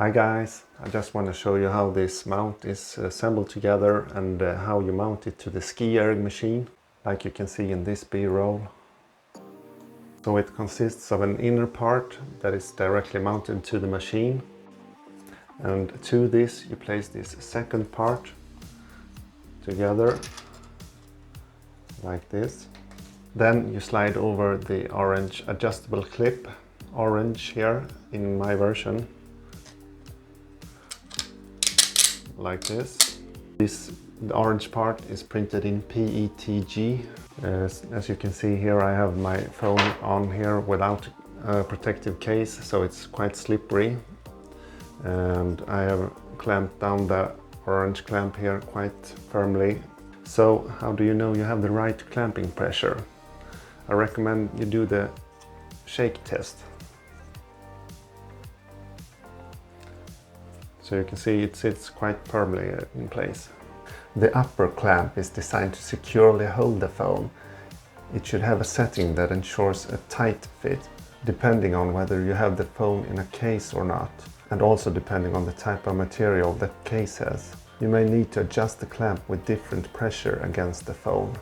Hi guys, I just want to show you how this mount is assembled together and how you mount it to the SkiErg machine, like you can see in this B-roll. So it consists of an inner part that is directly mounted to the machine, and to this you place this second part together like this. Then you slide over the orange adjustable clip, orange here in my version, like this. The orange part is printed in PETG. As you can see here, I have my phone on here without a protective case, so it's quite slippery. And I have clamped down the orange clamp here quite firmly. So how do you know you have the right clamping pressure? I recommend you do the shake test. So you can see it sits quite firmly in place. The upper clamp is designed to securely hold the phone. It should have a setting that ensures a tight fit, depending on whether you have the phone in a case or not, and also depending on the type of material the case has. You may need to adjust the clamp with different pressure against the phone.